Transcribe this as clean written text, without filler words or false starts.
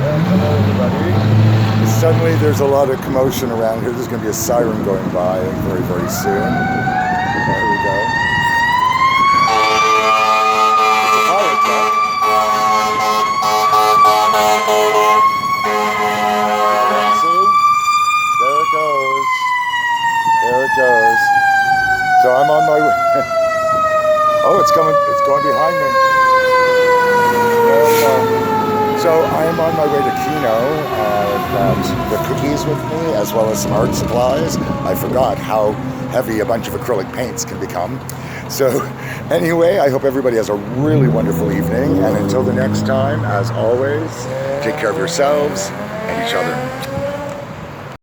Hello, everybody. Suddenly there's a lot of commotion around here. There's going to be a siren going by very, very soon. There we go. It's a fire truck. See? There it goes. There it goes. So I'm on my way. Oh, it's coming. It's going behind me. There we go. So I am on my way to KINO. I've got the cookies with me as well as some art supplies. I forgot how heavy a bunch of acrylic paints can become. So anyway, I hope everybody has a really wonderful evening. And until the next time, as always, take care of yourselves and each other.